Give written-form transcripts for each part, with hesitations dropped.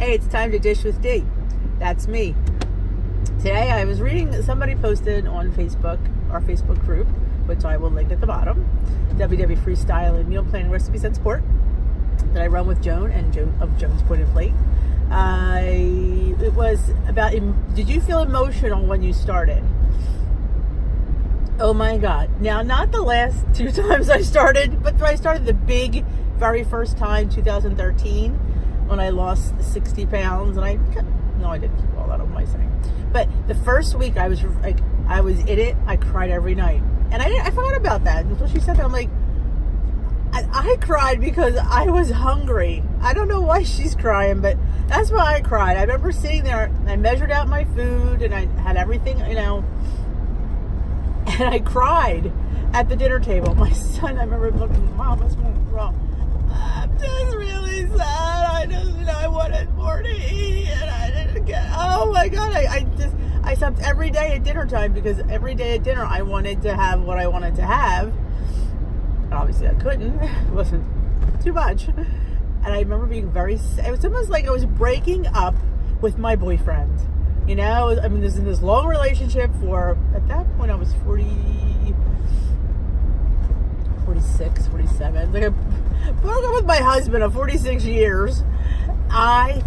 Hey, it's time to dish with D. That's me. Today I was reading, somebody posted on Facebook, our Facebook group, which I will link at the bottom, WW Freestyle and Meal Planning Recipes and Sport, that I run with Joan and of Joan's Pointed Plate. It was about, did you feel emotional when you started? Oh my God. Now, not the last two times I started, but I started the big, very first time, 2013, when I lost 60 pounds, and I didn't keep all that on my saying. But the first week I was in it, I cried every night. And I forgot about that. Until she said that, I'm like, I cried because I was hungry. I don't know why she's crying, but that's why I cried. I remember sitting there, and I measured out my food, and I had everything, and I cried at the dinner table. My son, I remember looking, Mom, what's wrong? I'm just really sad. I wanted more to eat, and I didn't get. Oh my God! I stopped every day at dinner time, because every day at dinner I wanted to have what I wanted to have. And obviously I couldn't. It wasn't too much. And I remember being it was almost like I was breaking up with my boyfriend. You know, I mean, was in this long relationship for, at that point I was 46, 47. Like, I broke up with my husband of 46 years.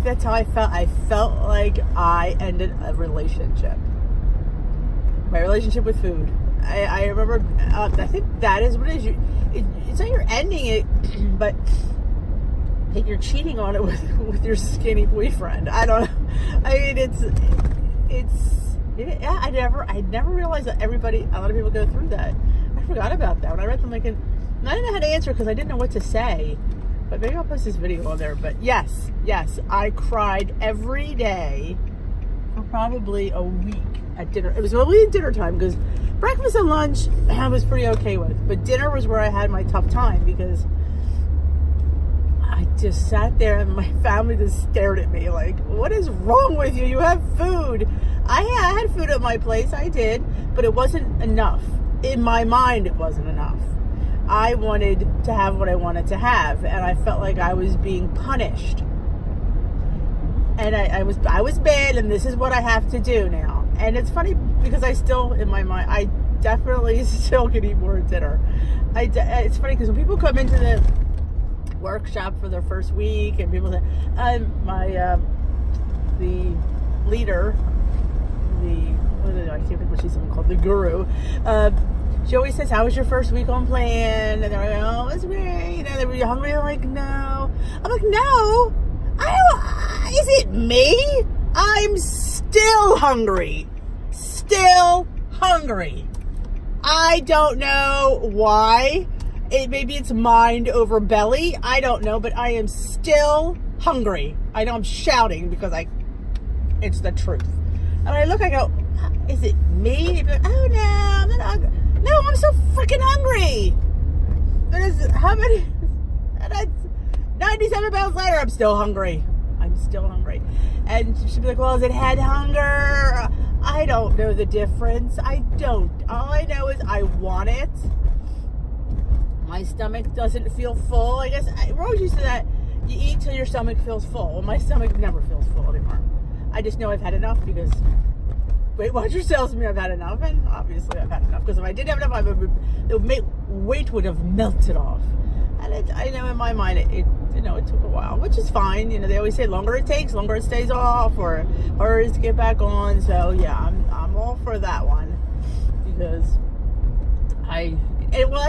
That's how I felt. I felt like I ended a relationship. My relationship with food. I remember, I think that is what it is. It's not you're ending it, but I think you're cheating on it with your skinny boyfriend. I don't know. I mean, I never realized that a lot of people go through that. I forgot about that. When I read them, I didn't know how to answer because I didn't know what to say. But maybe I'll post this video on there. But yes, I cried every day for probably a week at dinner. It was only dinner time, because breakfast and lunch I was pretty okay with. But dinner was where I had my tough time, because I just sat there and my family just stared at me like, what is wrong with you? You have food. I had food at my place. I did. But it wasn't enough. In my mind, it wasn't enough. I wanted to have what I wanted to have, and I felt like I was being punished. And I was bad, and this is what I have to do now. And it's funny because I still, in my mind, I definitely still can eat more at dinner. It's funny because when people come into the workshop for their first week, and people say, the leader, I can't think what she's called, the guru. She always says, how was your first week on plan? And they're like, oh, it's great. And they were hungry. I'm like, no. I'm like, no. Is it me? I'm still hungry. Still hungry. I don't know why. Maybe it's mind over belly. I don't know, but I am still hungry. I know I'm shouting because it's the truth. And I look, I go, is it me? Like, oh no, I'm not hungry. No, I'm so freaking hungry. How many? 97 pounds later, I'm still hungry. I'm still hungry. And she'd be like, well, is it head hunger? I don't know the difference. I don't. All I know is I want it. My stomach doesn't feel full. I guess Rose used to that. You eat till your stomach feels full. Well, my stomach never feels full anymore. I just know I've had enough, because Weight Watchers tells me I've had enough, and obviously I've had enough, because if I didn't have enough, the weight would have melted off. And I know in my mind it took a while, which is fine. You know, they always say longer it takes, longer it stays off, or hurries to get back on. So yeah, I'm all for that one, because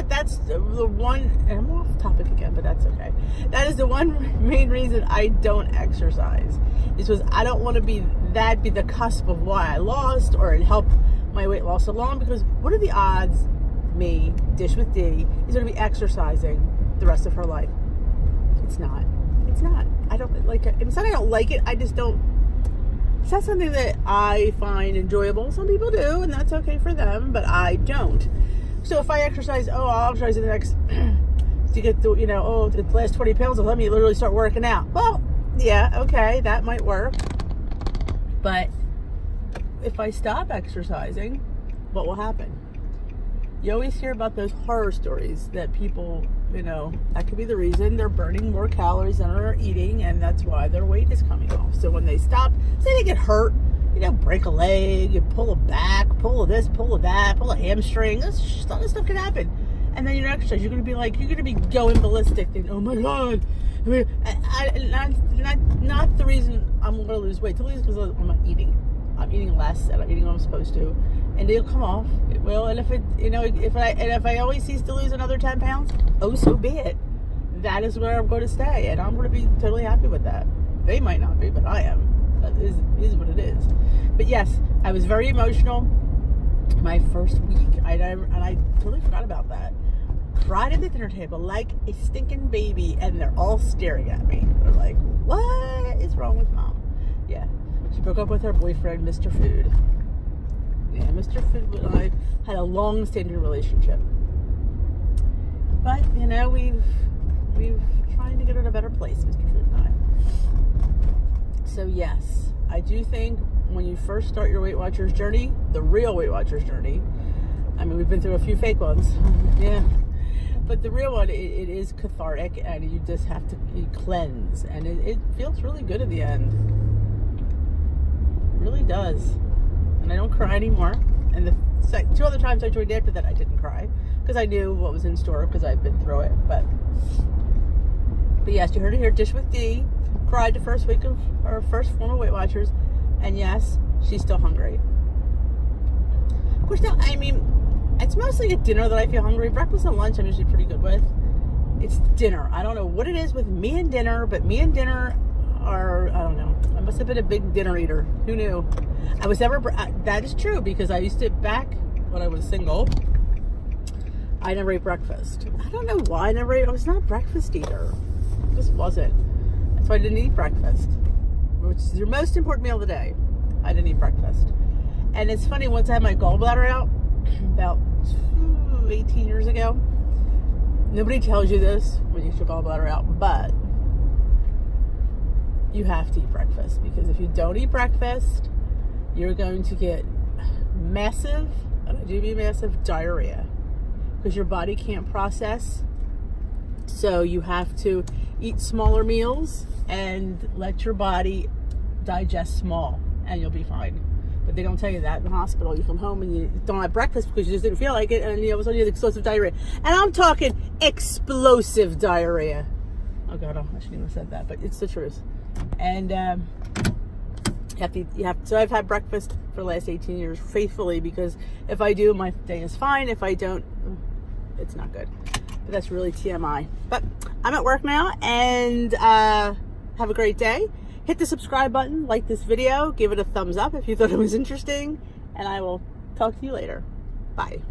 that's the one, and I'm off topic again, but that's okay. That is the one main reason I don't exercise, is because I don't want to be the cusp of why I lost, or it helped my weight loss along, because what are the odds me, Dish with D, is going to be exercising the rest of her life? It's not. I don't like it. It's not I don't like it, I just don't. It's not something that I find enjoyable. Some people do, and that's okay for them, but I don't. So if I exercise, I'll exercise the next, to get the, the last 20 pounds, let me literally start working out. Well, yeah, okay, that might work. But if I stop exercising, what will happen? You always hear about those horror stories that people, that could be the reason they're burning more calories than they're eating, and that's why their weight is coming off. So when they stop, say they get hurt, break a leg, you pull a back, pull a this, pull a that, pull a hamstring, a lot of stuff can happen. And then your exercise, you're going to be going ballistic, and oh my God. I mean, not the reason I'm going to lose weight, the reason because I'm not eating. I'm eating less, and I'm eating what I'm supposed to, and it'll come off. It will, and if I always cease to lose another 10 pounds, oh, so be it. That is where I'm going to stay, and I'm going to be totally happy with that. They might not be, but I am. That is what it is. But yes, I was very emotional my first week, and I totally forgot about that. Cried at the dinner table like a stinking baby, and they're all staring at me. They're like, "What is wrong with Mom?" Yeah. She broke up with her boyfriend, Mr. Food. Yeah, Mr. Food and I had a long-standing relationship. But, we've trying to get in a better place, Mr. Food and I. So, yes, I do think when you first start your Weight Watchers journey, the real Weight Watchers journey, I mean, we've been through a few fake ones. Yeah. But the real one, it is cathartic, and you just have to cleanse. And it feels really good in the end. Really does. And I don't cry anymore. And the 2 other times I joined after that, I didn't cry because I knew what was in store because I've been through it. But yes, you heard it here. Dish with D cried the first week of her first form of Weight Watchers, and yes, she's still hungry. Of course, now, I mean, it's mostly at dinner that I feel hungry. Breakfast and lunch I'm usually pretty good with. It's dinner. I don't know what it is with me and dinner, but me and dinner are, I don't know. I must have been a big dinner eater. Who knew? That is true, because I used to, back when I was single, I never ate breakfast. I don't know why I was not a breakfast eater. I just wasn't. So I didn't eat breakfast, which is your most important meal of the day. I didn't eat breakfast. And it's funny, once I had my gallbladder out, about 18 years ago, nobody tells you this when you get your gallbladder out, but you have to eat breakfast, because if you don't eat breakfast, you're going to get massive, and I do mean massive, diarrhea, because your body can't process. So you have to eat smaller meals and let your body digest small, and you'll be fine. But they don't tell you that in the hospital. You come home and you don't have breakfast because you just didn't feel like it, and all of a sudden you have explosive diarrhea. And I'm talking explosive diarrhea. Oh God, I shouldn't even have said that, but it's the truth. And so I've had breakfast for the last 18 years faithfully, because if I do, my day is fine. If I don't, it's not good. But that's really TMI. But I'm at work now, and have a great day. Hit the subscribe button, like this video, give it a thumbs up if you thought it was interesting, and I will talk to you later. Bye.